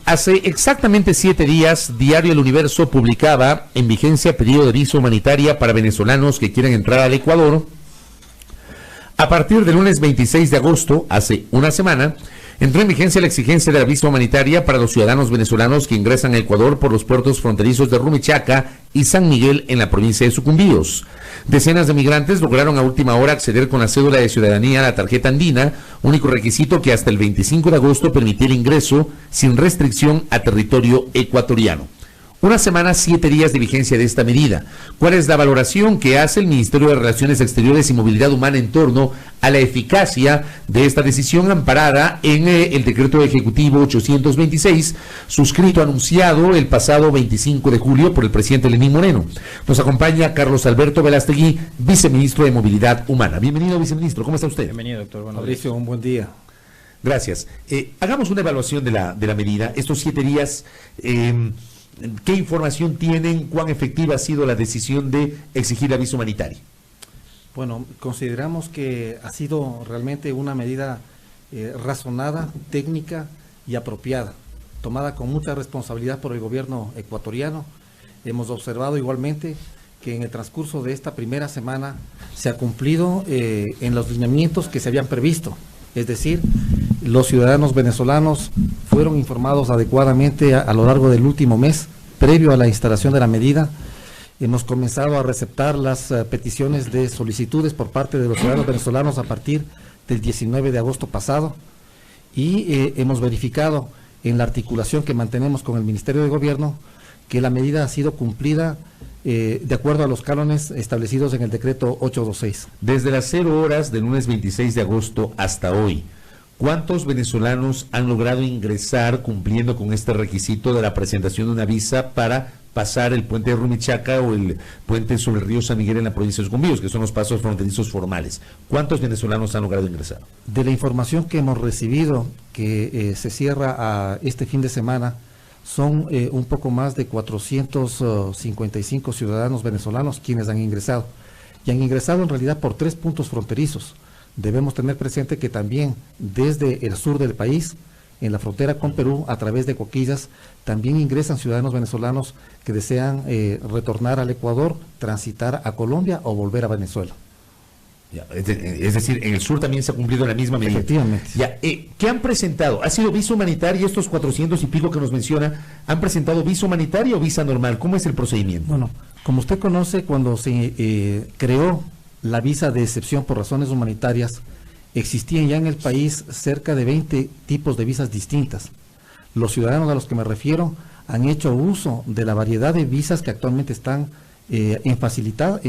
Hace exactamente 7 días, Diario El Universo publicaba en vigencia pedido de visa humanitaria para venezolanos que quieren entrar al Ecuador. A partir del lunes 26 de agosto, hace una semana, entró en vigencia la exigencia de la visa humanitaria para los ciudadanos venezolanos que ingresan a Ecuador por los puertos fronterizos de Rumichaca y San Miguel en la provincia de Sucumbíos. Decenas de migrantes lograron a última hora acceder con la cédula de ciudadanía a la tarjeta andina, único requisito que hasta el 25 de agosto permitía el ingreso sin restricción a territorio ecuatoriano. Una semana, 7 días de vigencia de esta medida. ¿Cuál es la valoración que hace el Ministerio de Relaciones Exteriores y Movilidad Humana en torno a la eficacia de esta decisión amparada en el Decreto Ejecutivo 826, suscrito, anunciado el pasado 25 de julio por el presidente Lenín Moreno? Nos acompaña Carlos Alberto Velastegui, viceministro de Movilidad Humana. Bienvenido, viceministro. ¿Cómo está usted? Bienvenido, doctor. Mauricio, un buen día. Gracias. Hagamos una evaluación de la medida. Estos 7 días... ¿qué información tienen? ¿Cuán efectiva ha sido la decisión de exigir la visa humanitaria? Bueno, consideramos que ha sido realmente una medida razonada, técnica y apropiada, tomada con mucha responsabilidad por el gobierno ecuatoriano. Hemos observado igualmente que en el transcurso de esta primera semana se ha cumplido en los lineamientos que se habían previsto. Es decir, los ciudadanos venezolanos fueron informados adecuadamente a lo largo del último mes, previo a la instalación de la medida. Hemos comenzado a receptar las peticiones de solicitudes por parte de los ciudadanos venezolanos a partir del 19 de agosto pasado y hemos verificado en la articulación que mantenemos con el Ministerio de Gobierno que la medida ha sido cumplida de acuerdo a los cánones establecidos en el decreto 826. Desde las 0 horas del lunes 26 de agosto hasta hoy, ¿cuántos venezolanos han logrado ingresar cumpliendo con este requisito de la presentación de una visa para pasar el puente de Rumichaca o el puente sobre el río San Miguel en la provincia de Sucumbíos, que son los pasos fronterizos formales? ¿Cuántos venezolanos han logrado ingresar? De la información que hemos recibido, que se cierra a este fin de semana, son un poco más de 455 ciudadanos venezolanos quienes han ingresado. Y han ingresado en realidad por 3 puntos fronterizos. Debemos tener presente que también desde el sur del país, en la frontera con Perú, a través de Coquillas, también ingresan ciudadanos venezolanos que desean retornar al Ecuador, transitar a Colombia o volver a Venezuela. Ya, es decir, en el sur también se ha cumplido la misma medida. Efectivamente. Ya, ¿qué han presentado? ¿Ha sido visa humanitaria? Estos 400 y pico que nos menciona, ¿han presentado visa humanitaria o visa normal? ¿Cómo es el procedimiento? Bueno, como usted conoce, cuando se creó la visa de excepción por razones humanitarias, existían ya en el país cerca de 20 tipos de visas distintas. Los ciudadanos a los que me refiero han hecho uso de la variedad de visas que actualmente están en facilidad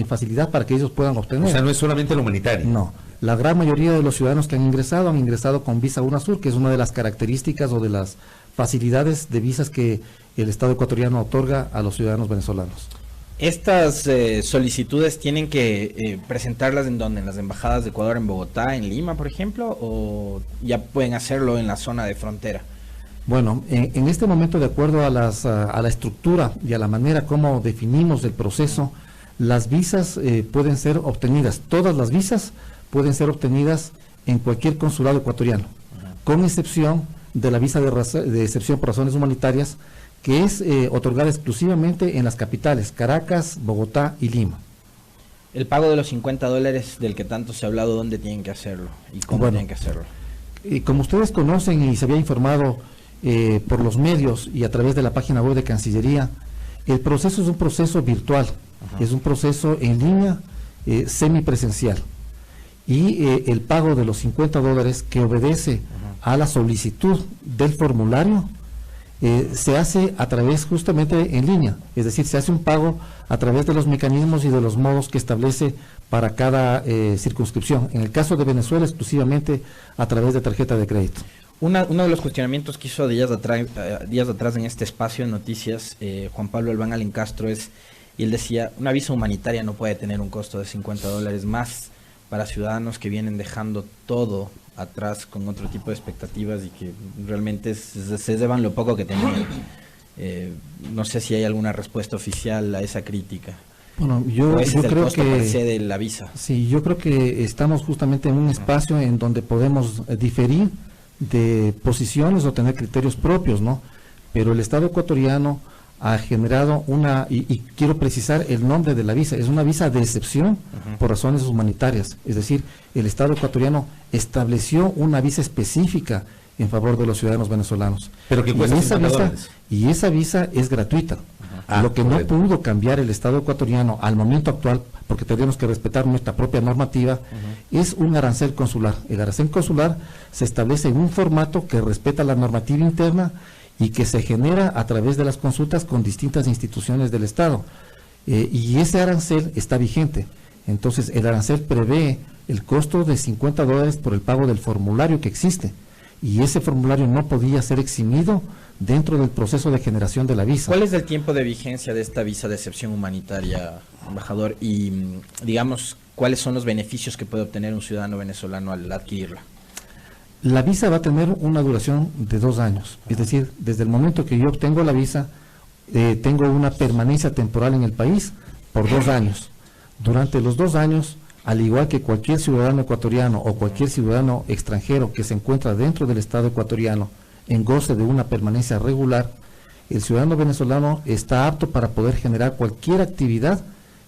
para que ellos puedan obtener. O sea, no es solamente lo humanitario. No, la gran mayoría de los ciudadanos que han ingresado con visa UNASUR, que es una de las características o de las facilidades de visas que el Estado ecuatoriano otorga a los ciudadanos venezolanos. ¿Estas solicitudes tienen que presentarlas en dónde? ¿En las embajadas de Ecuador en Bogotá, en Lima, por ejemplo? ¿O ya pueden hacerlo en la zona de frontera? Bueno, en este momento, de acuerdo a la estructura y a la manera como definimos el proceso, las visas pueden ser obtenidas, todas las visas pueden ser obtenidas en cualquier consulado ecuatoriano, con excepción de la visa de excepción por razones humanitarias, que es otorgada exclusivamente en las capitales, Caracas, Bogotá y Lima. El pago de los $50 del que tanto se ha hablado, ¿dónde tienen que hacerlo? ¿Y cómo tienen que hacerlo? Y como ustedes conocen y se había informado por los medios y a través de la página web de Cancillería, el proceso es un proceso virtual, es un proceso en línea semipresencial. Y el pago de los $50 que obedece a la solicitud del formulario se hace a través justamente en línea, es decir, se hace un pago a través de los mecanismos y de los modos que establece para cada circunscripción. En el caso de Venezuela, exclusivamente a través de tarjeta de crédito. Uno de los cuestionamientos que hizo días atrás en este espacio de noticias, Juan Pablo Albán Alencastro, y él decía, una visa humanitaria no puede tener un costo de $50 más para ciudadanos que vienen dejando todo atrás con otro tipo de expectativas y que realmente se llevan lo poco que tenían. No sé si hay alguna respuesta oficial a esa crítica. Bueno, yo creo que de la visa. Sí, yo creo que estamos justamente en un espacio en donde podemos diferir de posiciones o tener criterios propios, ¿no? pero el Estado ecuatoriano ha generado y quiero precisar el nombre de la visa, es una visa de excepción por razones humanitarias, es decir, el Estado ecuatoriano estableció una visa específica en favor de los ciudadanos venezolanos. Pero que cuesta $50. Y esa visa es gratuita. Lo que correcto. no pudo cambiar el Estado ecuatoriano al momento actual, porque tenemos que respetar nuestra propia normativa, es un arancel consular. El arancel consular se establece en un formato que respeta la normativa interna y que se genera a través de las consultas con distintas instituciones del Estado. Y ese arancel está vigente. Entonces, el arancel prevé el costo de $50 por el pago del formulario que existe. Y ese formulario no podía ser eximido dentro del proceso de generación de la visa. ¿Cuál es el tiempo de vigencia de esta visa de excepción humanitaria, embajador? Y, digamos, ¿cuáles son los beneficios que puede obtener un ciudadano venezolano al adquirirla? La visa va a tener una duración de 2 años. Es decir, desde el momento que yo obtengo la visa, tengo una permanencia temporal en el país por 2 años. Durante los 2 años, al igual que cualquier ciudadano ecuatoriano o cualquier ciudadano extranjero que se encuentra dentro del Estado ecuatoriano en goce de una permanencia regular, el ciudadano venezolano está apto para poder generar cualquier actividad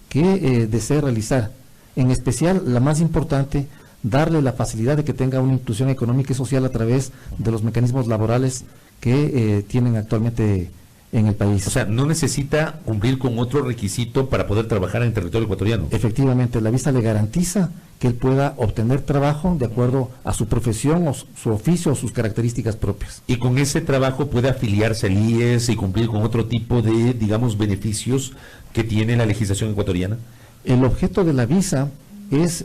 que desee realizar. En especial, la más importante, darle la facilidad de que tenga una inclusión económica y social a través de los mecanismos laborales que tienen actualmente en el país. O sea, no necesita cumplir con otro requisito para poder trabajar en el territorio ecuatoriano. Efectivamente, la visa le garantiza que él pueda obtener trabajo de acuerdo a su profesión o su oficio o sus características propias. Y con ese trabajo puede afiliarse al IES y cumplir con otro tipo de, digamos, beneficios que tiene la legislación ecuatoriana. El objeto de la visa es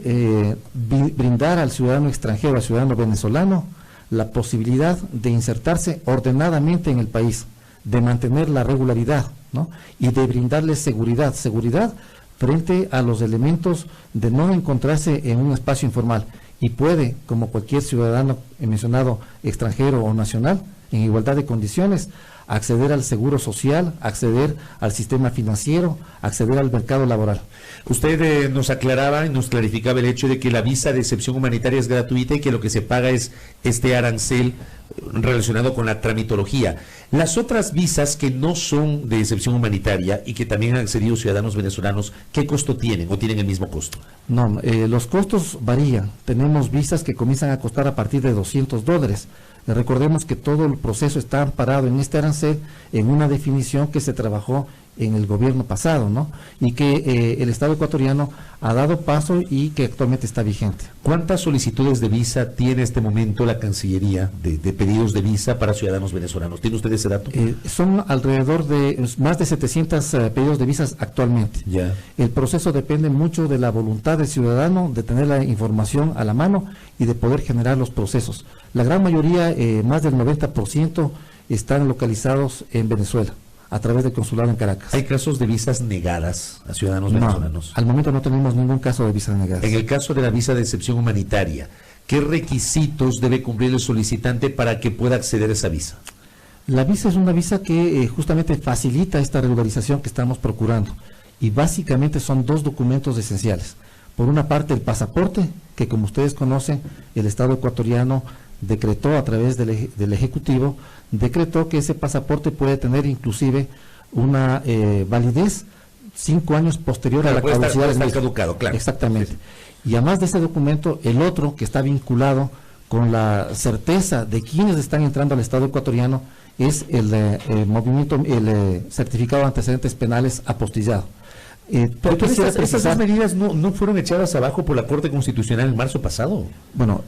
brindar al ciudadano extranjero, al ciudadano venezolano, la posibilidad de insertarse ordenadamente en el país, de mantener la regularidad, ¿no? Y de brindarles seguridad frente a los elementos de no encontrarse en un espacio informal. Y puede, como cualquier ciudadano mencionado, extranjero o nacional, en igualdad de condiciones, acceder al seguro social, acceder al sistema financiero, acceder al mercado laboral. Usted nos aclaraba y nos clarificaba el hecho de que la visa de excepción humanitaria es gratuita y que lo que se paga es este arancel relacionado con la tramitología. Las otras visas que no son de excepción humanitaria y que también han accedido ciudadanos venezolanos, ¿qué costo tienen o tienen el mismo costo? No, los costos varían. Tenemos visas que comienzan a costar a partir de $200. Recordemos que todo el proceso está amparado en este arancel en una definición que se trabajó en el gobierno pasado, ¿no? Y que el Estado ecuatoriano ha dado paso y que actualmente está vigente. ¿Cuántas solicitudes de visa tiene este momento la Cancillería de pedidos de visa para ciudadanos venezolanos? ¿Tiene usted ese dato? Son alrededor de más de 700 pedidos de visas actualmente. Ya. El proceso depende mucho de la voluntad del ciudadano, de tener la información a la mano y de poder generar los procesos. La gran mayoría, más del 90%, están localizados en Venezuela, a través del consulado en Caracas. ¿Hay casos de visas negadas a ciudadanos venezolanos? Al momento no tenemos ningún caso de visas negadas. En el caso de la visa de excepción humanitaria, ¿qué requisitos debe cumplir el solicitante para que pueda acceder a esa visa? La visa es una visa que justamente facilita esta regularización que estamos procurando. Y básicamente son 2 documentos esenciales. Por una parte, el pasaporte, que como ustedes conocen, el Estado ecuatoriano decretó a través del Ejecutivo, decretó que ese pasaporte puede tener inclusive una validez 5 años posterior a la caducidad. Puede estar caducado, claro. Exactamente. Y además de ese documento, el otro que está vinculado con la certeza de quienes están entrando al Estado ecuatoriano es el certificado de antecedentes penales apostillado. Pero esas 2 medidas no fueron echadas abajo por la Corte Constitucional en marzo pasado. Bueno,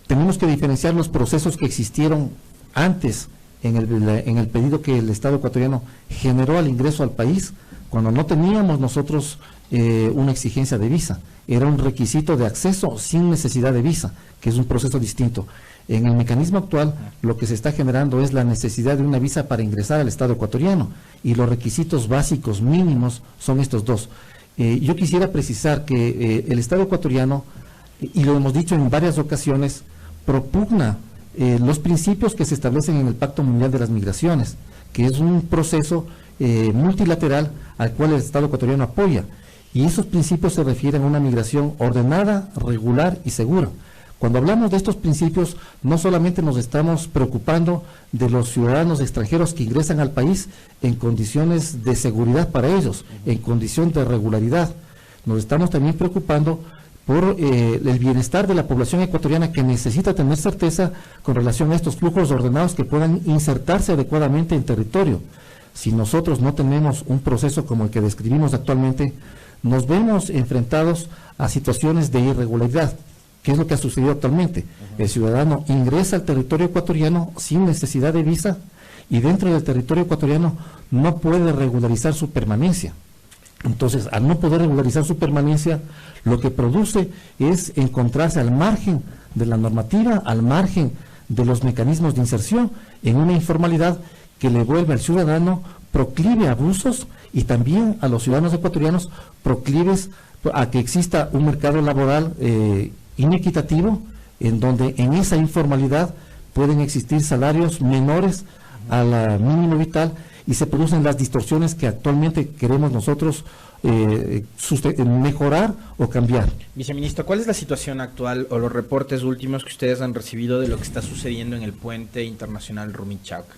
tenemos que diferenciar los procesos que existieron antes en el pedido que el Estado ecuatoriano generó al ingreso al país, cuando no teníamos nosotros una exigencia de visa. Era un requisito de acceso sin necesidad de visa, que es un proceso distinto. En el mecanismo actual, lo que se está generando es la necesidad de una visa para ingresar al Estado ecuatoriano, y los requisitos básicos mínimos son estos 2. Yo quisiera precisar que el Estado ecuatoriano, y lo hemos dicho en varias ocasiones, propugna los principios que se establecen en el Pacto Mundial de las Migraciones, que es un proceso multilateral al cual el Estado ecuatoriano apoya. Y esos principios se refieren a una migración ordenada, regular y segura. Cuando hablamos de estos principios, no solamente nos estamos preocupando de los ciudadanos extranjeros que ingresan al país en condiciones de seguridad para ellos, en condición de regularidad, nos estamos también preocupando por el bienestar de la población ecuatoriana, que necesita tener certeza con relación a estos flujos ordenados que puedan insertarse adecuadamente en territorio. Si nosotros no tenemos un proceso como el que describimos actualmente, nos vemos enfrentados a situaciones de irregularidad. ¿Qué es lo que ha sucedido actualmente? El ciudadano ingresa al territorio ecuatoriano sin necesidad de visa y dentro del territorio ecuatoriano no puede regularizar su permanencia. Entonces, al no poder regularizar su permanencia, lo que produce es encontrarse al margen de la normativa, al margen de los mecanismos de inserción, en una informalidad que le vuelve al ciudadano proclive a abusos y también a los ciudadanos ecuatorianos proclives a que exista un mercado laboral inequitativo, en donde en esa informalidad pueden existir salarios menores al mínimo vital y se producen las distorsiones que actualmente queremos nosotros mejorar o cambiar. Viceministro, ¿cuál es la situación actual o los reportes últimos que ustedes han recibido de lo que está sucediendo en el puente internacional Rumichaca?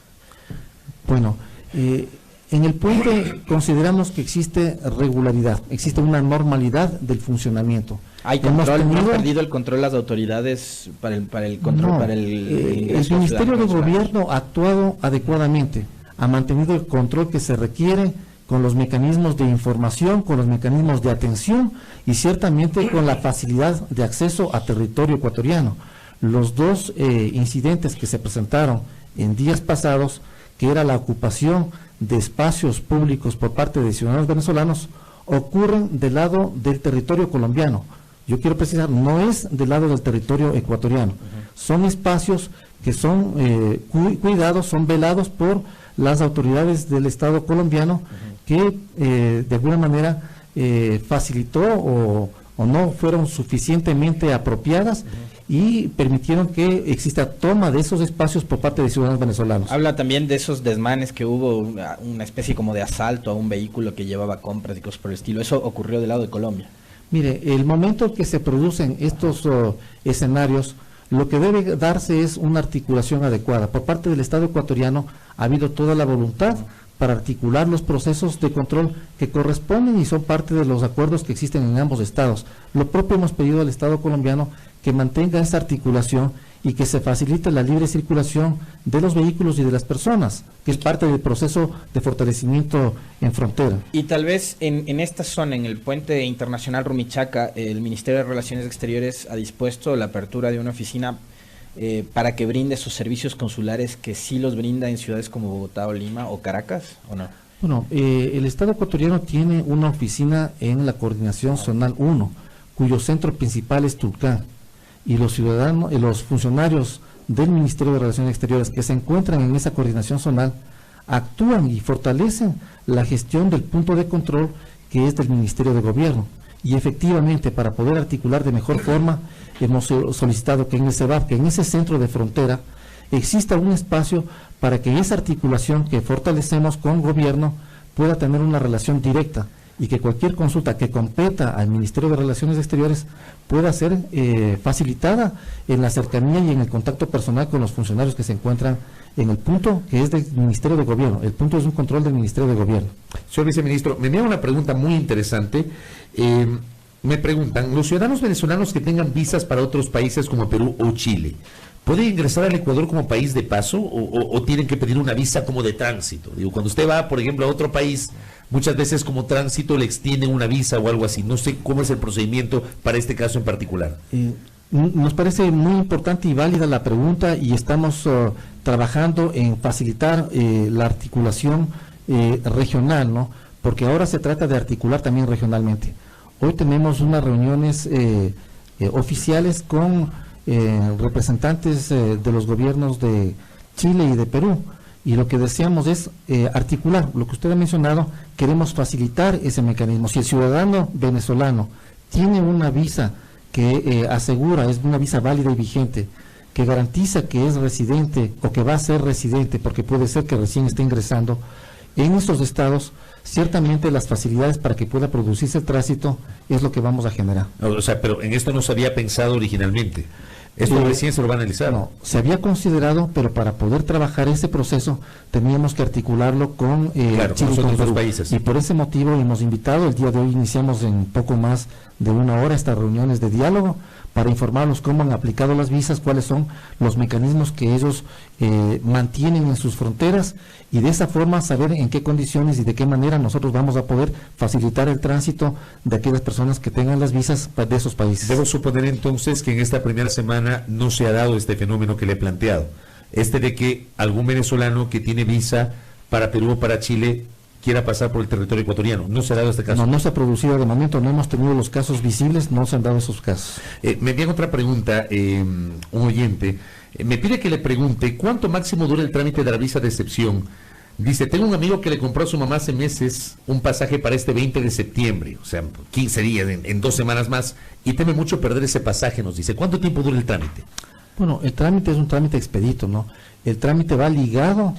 Bueno, en el puente consideramos que existe regularidad, existe una normalidad del funcionamiento. ¿Hay control? ¿No han perdido el control las autoridades para el control? No, para el Ministerio de Gobierno ha actuado adecuadamente, ha mantenido el control que se requiere con los mecanismos de información, con los mecanismos de atención y ciertamente con la facilidad de acceso a territorio ecuatoriano. Los dos incidentes que se presentaron en días pasados, que era la ocupación de espacios públicos por parte de ciudadanos venezolanos, ocurren del lado del territorio colombiano. Yo quiero precisar, no es del lado del territorio ecuatoriano. Son espacios que son cuidados, son velados por las autoridades del Estado colombiano, que de alguna manera facilitó o no fueron suficientemente apropiadas y permitieron que exista toma de esos espacios por parte de ciudadanos venezolanos. Habla también de esos desmanes que hubo, una especie como de asalto a un vehículo que llevaba compras y cosas por el estilo. ¿Eso ocurrió del lado de Colombia? Mire, el momento que se producen estos escenarios, lo que debe darse es una articulación adecuada. Por parte del Estado ecuatoriano ha habido toda la voluntad para articular los procesos de control que corresponden y son parte de los acuerdos que existen en ambos estados. Lo propio hemos pedido al Estado colombiano que mantenga esa articulación y que se facilite la libre circulación de los vehículos y de las personas, que es parte del proceso de fortalecimiento en frontera. Y tal vez en esta zona, en el puente internacional Rumichaca, el Ministerio de Relaciones Exteriores ha dispuesto la apertura de una oficina para que brinde esos servicios consulares que sí los brinda en ciudades como Bogotá o Lima o Caracas, ¿o no? Bueno, el Estado ecuatoriano tiene una oficina en la Coordinación Zonal 1, cuyo centro principal es Tulcán, y los ciudadanos, los funcionarios del Ministerio de Relaciones Exteriores que se encuentran en esa coordinación zonal actúan y fortalecen la gestión del punto de control que es del Ministerio de Gobierno. Y efectivamente, para poder articular de mejor forma, hemos solicitado que en el CEBAP, que en ese centro de frontera, exista un espacio para que esa articulación que fortalecemos con gobierno pueda tener una relación directa y que cualquier consulta que competa al Ministerio de Relaciones Exteriores pueda ser facilitada en la cercanía y en el contacto personal con los funcionarios que se encuentran en el punto que es del Ministerio de Gobierno. El punto es un control del Ministerio de Gobierno. Señor viceministro, me envía una pregunta muy interesante. Me preguntan, los ciudadanos venezolanos que tengan visas para otros países como Perú o Chile, ¿pueden ingresar al Ecuador como país de paso o tienen que pedir una visa como de tránsito? Digo, cuando usted va, por ejemplo, a otro país, muchas veces como tránsito le extienden una visa o algo así. No sé cómo es el procedimiento para este caso en particular. Nos parece muy importante y válida la pregunta y estamos trabajando en facilitar la articulación regional, ¿no? Porque ahora se trata de articular también regionalmente. Hoy tenemos unas reuniones oficiales con representantes de los gobiernos de Chile y de Perú, y lo que deseamos es articular lo que usted ha mencionado. Queremos facilitar ese mecanismo. Si el ciudadano venezolano tiene una visa que asegura, es una visa válida y vigente, que garantiza que es residente o que va a ser residente, porque puede ser que recién esté ingresando en estos estados, ciertamente las facilidades para que pueda producirse el tránsito es lo que vamos a generar. O sea, pero en esto no se había pensado originalmente. Esto recién se lo va a analizar. No, se había considerado, pero para poder trabajar ese proceso teníamos que articularlo con Chile y con otros países. Y por ese motivo hemos invitado, el día de hoy iniciamos en poco más de una hora estas reuniones de diálogo para informarlos cómo han aplicado las visas, cuáles son los mecanismos que ellos mantienen en sus fronteras y de esa forma saber en qué condiciones y de qué manera nosotros vamos a poder facilitar el tránsito de aquellas personas que tengan las visas de esos países. Debo suponer entonces que en esta primera semana no se ha dado este fenómeno que le he planteado, de que algún venezolano que tiene visa para Perú o para Chile quiera pasar por el territorio ecuatoriano. ¿No se ha dado este caso? No se ha producido de momento, no hemos tenido los casos visibles, no se han dado esos casos. Me envían otra pregunta, un oyente, me pide que le pregunte ¿cuánto máximo dura el trámite de la visa de excepción? Dice, tengo un amigo que le compró a su mamá hace meses un pasaje para este 20 de septiembre, o sea, 15 días, en 2 semanas más, y teme mucho perder ese pasaje, nos dice. ¿Cuánto tiempo dura el trámite? Bueno, el trámite es un trámite expedito, ¿no? El trámite va ligado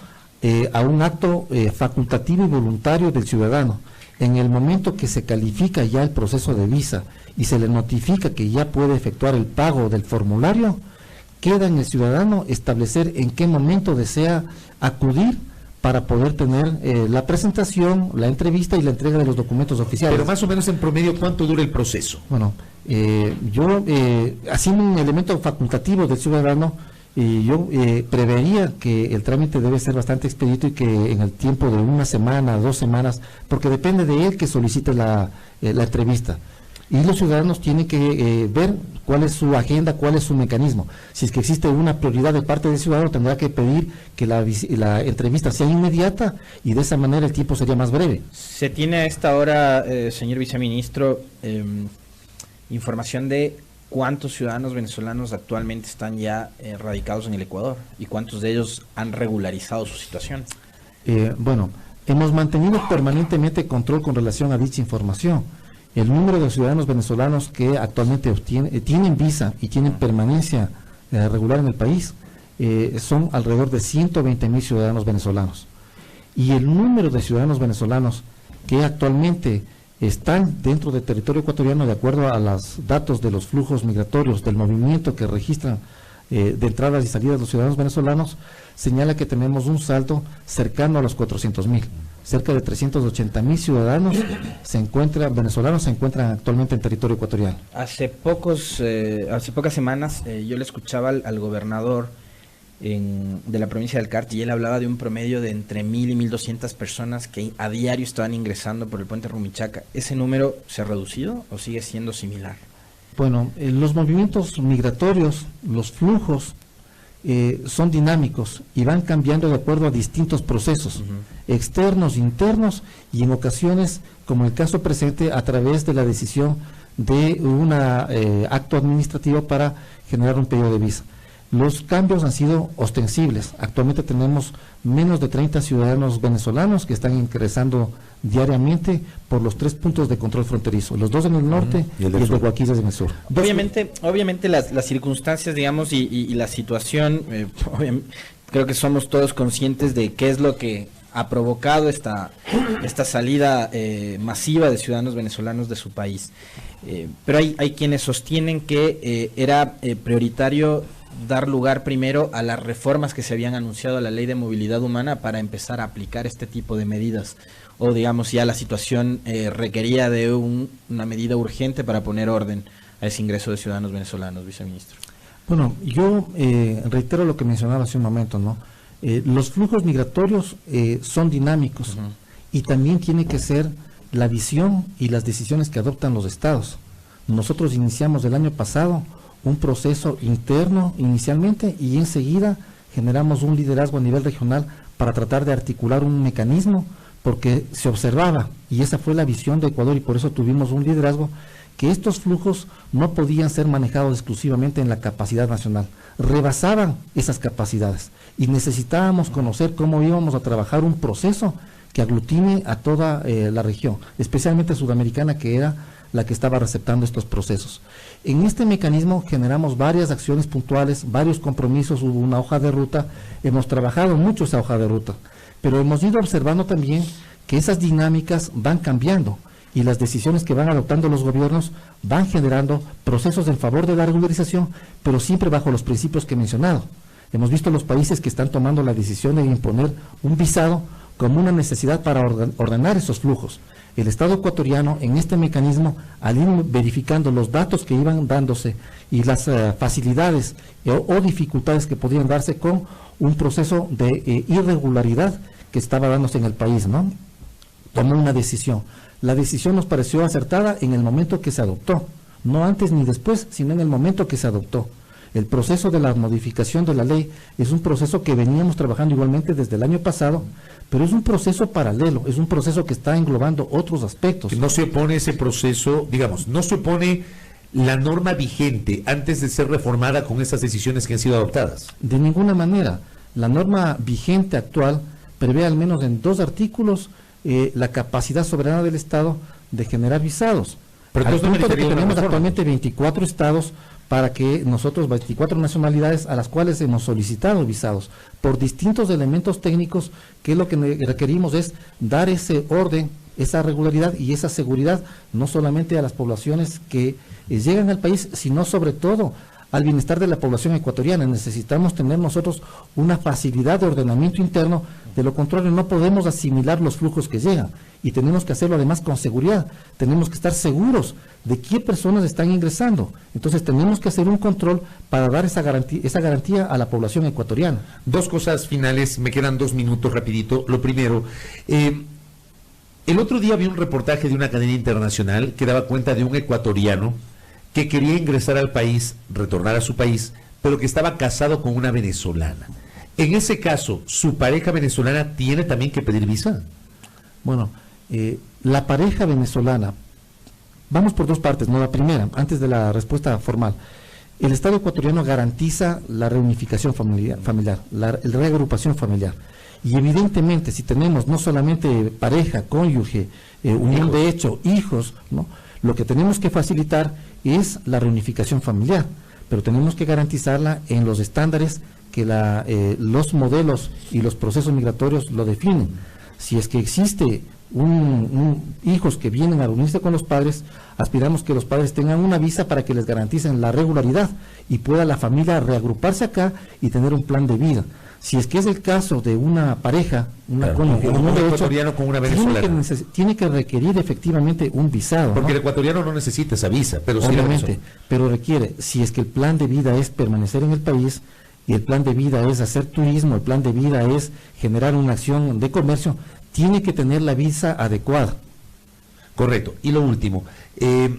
a un acto facultativo y voluntario del ciudadano. En el momento que se califica ya el proceso de visa y se le notifica que ya puede efectuar el pago del formulario, queda en el ciudadano establecer en qué momento desea acudir para poder tener la presentación, la entrevista y la entrega de los documentos oficiales. Pero más o menos en promedio, ¿cuánto dura el proceso? Bueno, yo, haciendo un elemento facultativo del ciudadano, yo prevería que el trámite debe ser bastante expedito y que en el tiempo de 1 semana, 2 semanas, porque depende de él que solicite la entrevista. Y los ciudadanos tienen que ver cuál es su agenda, cuál es su mecanismo. Si es que existe una prioridad de parte del ciudadano, tendrá que pedir que la entrevista sea inmediata y de esa manera el tiempo sería más breve. Se tiene a esta hora, señor viceministro, información de cuántos ciudadanos venezolanos actualmente están ya radicados en el Ecuador y cuántos de ellos han regularizado su situación. Bueno, hemos mantenido permanentemente control con relación a dicha información. El número de ciudadanos venezolanos que actualmente tienen visa y tienen permanencia regular en el país son alrededor de 120,000 ciudadanos venezolanos. Y el número de ciudadanos venezolanos que actualmente están dentro del territorio ecuatoriano, de acuerdo a los datos de los flujos migratorios, del movimiento que registran de entradas y salidas de los ciudadanos venezolanos, señala que tenemos un saldo cercano a los 400,000. Cerca de 380,000 ciudadanos venezolanos se encuentran actualmente en territorio ecuatoriano. Hace pocas semanas yo le escuchaba al gobernador de la provincia del Carchi y él hablaba de un promedio de entre 1,000 y 1,200 personas que a diario estaban ingresando por el puente Rumichaca. ¿Ese número se ha reducido o sigue siendo similar? Bueno, los movimientos migratorios, los flujos, son dinámicos y van cambiando de acuerdo a distintos procesos, externos, internos y en ocasiones, como el caso presente, a través de la decisión de un acto administrativo para generar un pedido de visa. Los cambios han sido ostensibles. Actualmente tenemos menos de 30 ciudadanos venezolanos que están ingresando diariamente por los 3 puntos de control fronterizo, los 2 en el norte y el de Guaquillas en el sur. Obviamente las circunstancias, digamos, y la situación, creo que somos todos conscientes de qué es lo que ha provocado esta salida masiva de ciudadanos venezolanos de su país. Pero hay quienes sostienen que era prioritario dar lugar primero a las reformas que se habían anunciado a la Ley de Movilidad Humana para empezar a aplicar este tipo de medidas. O digamos ya la situación requería de una medida urgente para poner orden a ese ingreso de ciudadanos venezolanos, viceministro. Bueno, yo reitero lo que mencionaba hace un momento, ¿no? Los flujos migratorios son dinámicos y también tiene que ser la visión y las decisiones que adoptan los estados. Nosotros iniciamos el año pasado un proceso interno inicialmente y enseguida generamos un liderazgo a nivel regional para tratar de articular un mecanismo, porque se observaba, y esa fue la visión de Ecuador y por eso tuvimos un liderazgo, que estos flujos no podían ser manejados exclusivamente en la capacidad nacional, rebasaban esas capacidades y necesitábamos conocer cómo íbamos a trabajar un proceso que aglutine a toda la región, especialmente sudamericana, que era la que estaba receptando estos procesos. En este mecanismo generamos varias acciones puntuales, varios compromisos, hubo una hoja de ruta, hemos trabajado mucho esa hoja de ruta, pero hemos ido observando también que esas dinámicas van cambiando y las decisiones que van adoptando los gobiernos van generando procesos en favor de la regularización, pero siempre bajo los principios que he mencionado. Hemos visto los países que están tomando la decisión de imponer un visado como una necesidad para ordenar esos flujos. El Estado ecuatoriano, en este mecanismo, al ir verificando los datos que iban dándose y las facilidades o dificultades que podían darse con un proceso de irregularidad que estaba dándose en el país, ¿no? Tomó una decisión. La decisión nos pareció acertada en el momento que se adoptó, no antes ni después, sino en el momento que se adoptó. El proceso de la modificación de la ley es un proceso que veníamos trabajando igualmente desde el año pasado, pero es un proceso paralelo, es un proceso que está englobando otros aspectos. No se opone ese proceso, digamos, no se opone la norma vigente antes de ser reformada con esas decisiones que han sido adoptadas. De ninguna manera. La norma vigente actual prevé al menos en 2 artículos la capacidad soberana del Estado de generar visados. Pero al punto de que tenemos reforma. actualmente 24 estados para que nosotros, 24 nacionalidades a las cuales hemos solicitado visados por distintos elementos técnicos, que lo que requerimos es dar ese orden, esa regularidad y esa seguridad, no solamente a las poblaciones que llegan al país, sino sobre todo al bienestar de la población ecuatoriana. Necesitamos tener nosotros una facilidad de ordenamiento interno, de lo contrario no podemos asimilar los flujos que llegan y tenemos que hacerlo además con seguridad. Tenemos que estar seguros de qué personas están ingresando. Entonces tenemos que hacer un control para dar esa garantía a la población ecuatoriana. 2 cosas finales, me quedan 2 minutos rapidito. Lo primero, el otro día vi un reportaje de una cadena internacional que daba cuenta de un ecuatoriano que quería ingresar al país, retornar a su país, pero que estaba casado con una venezolana. En ese caso, ¿su pareja venezolana tiene también que pedir visa? Bueno, la pareja venezolana, vamos por 2 partes, ¿no? La primera, antes de la respuesta formal. El Estado ecuatoriano garantiza la reunificación familiar, la reagrupación familiar. Y evidentemente, si tenemos no solamente pareja, cónyuge, unión de hecho, hijos, ¿no? Lo que tenemos que facilitar es la reunificación familiar, pero tenemos que garantizarla en los estándares que los modelos y los procesos migratorios lo definen. Si es que existe hijos que vienen a reunirse con los padres, aspiramos que los padres tengan una visa para que les garanticen la regularidad y pueda la familia reagruparse acá y tener un plan de vida. Si es que es el caso de una pareja, cónyuge, un ecuatoriano con una venezolana, tiene que requerir efectivamente un visado. Porque ¿no? el ecuatoriano no necesita esa visa, pero obviamente, sí pero requiere, si es que el plan de vida es permanecer en el país y el plan de vida es hacer turismo, el plan de vida es generar una acción de comercio, tiene que tener la visa adecuada. Correcto. Y lo último,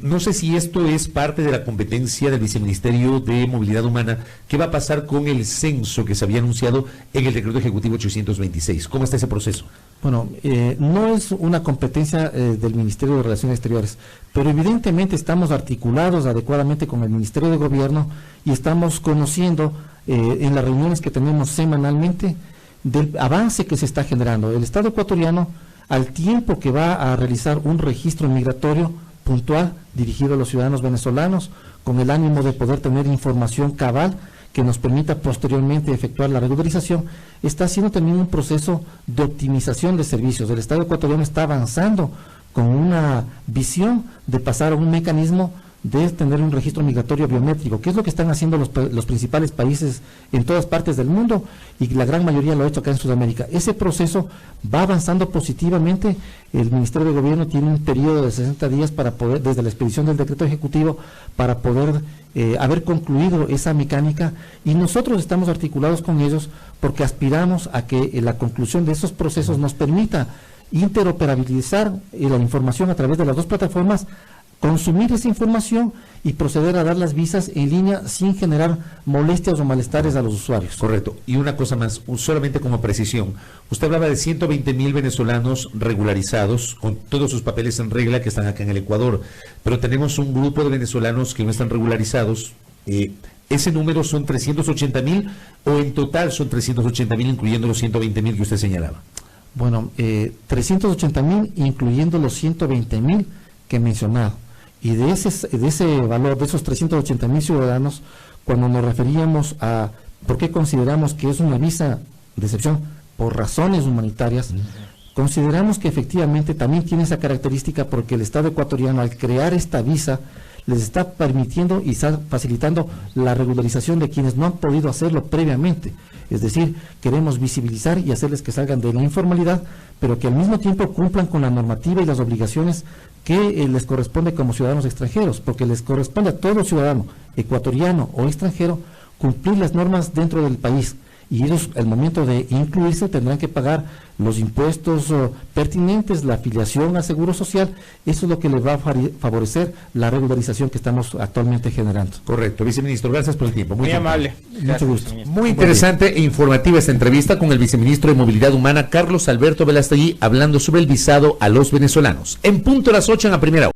no sé si esto es parte de la competencia del Viceministerio de Movilidad Humana. ¿Qué va a pasar con el censo que se había anunciado en el Decreto Ejecutivo 826? ¿Cómo está ese proceso? Bueno, no es una competencia del Ministerio de Relaciones Exteriores, pero evidentemente estamos articulados adecuadamente con el Ministerio de Gobierno y estamos conociendo en las reuniones que tenemos semanalmente del avance que se está generando. El Estado ecuatoriano, al tiempo que va a realizar un registro migratorio puntual dirigido a los ciudadanos venezolanos, con el ánimo de poder tener información cabal que nos permita posteriormente efectuar la regularización, está haciendo también un proceso de optimización de servicios. El Estado ecuatoriano está avanzando con una visión de pasar a un mecanismo de tener un registro migratorio biométrico, que es lo que están haciendo los principales países en todas partes del mundo y la gran mayoría lo ha hecho acá en Sudamérica. Ese proceso va avanzando positivamente. El Ministerio de Gobierno tiene un periodo de 60 días para poder, desde la expedición del decreto ejecutivo, para poder haber concluido esa mecánica, y nosotros estamos articulados con ellos porque aspiramos a que la conclusión de esos procesos nos permita interoperabilizar la información a través de las 2 plataformas, consumir esa información y proceder a dar las visas en línea sin generar molestias o malestares a los usuarios. Correcto. Y una cosa más, solamente como precisión. Usted hablaba de 120,000 venezolanos regularizados, con todos sus papeles en regla, que están acá en el Ecuador, pero tenemos un grupo de venezolanos que no están regularizados. ¿Ese número son 380,000 o en total son 380,000 incluyendo los 120,000 que usted señalaba? Bueno, 380,000 incluyendo los 120,000 que he mencionado. Y de ese valor, de esos 380,000 ciudadanos, cuando nos referíamos a por qué consideramos que es una visa de excepción por razones humanitarias, Consideramos que efectivamente también tiene esa característica porque el Estado ecuatoriano, al crear esta visa, les está permitiendo y está facilitando la regularización de quienes no han podido hacerlo previamente. Es decir, queremos visibilizar y hacerles que salgan de la informalidad, pero que al mismo tiempo cumplan con la normativa y las obligaciones que les corresponde como ciudadanos extranjeros, porque les corresponde a todo ciudadano, ecuatoriano o extranjero, cumplir las normas dentro del país. Y ellos, al momento de incluirse, tendrán que pagar los impuestos pertinentes, la afiliación al Seguro Social. Eso es lo que les va a favorecer la regularización que estamos actualmente generando. Correcto, viceministro, gracias por el tiempo. Muy amable. Mucho gusto. Muy interesante e informativa esta entrevista con el viceministro de Movilidad Humana, Carlos Alberto Velastegui, hablando sobre el visado a los venezolanos. En punto a las 8 en la primera hora.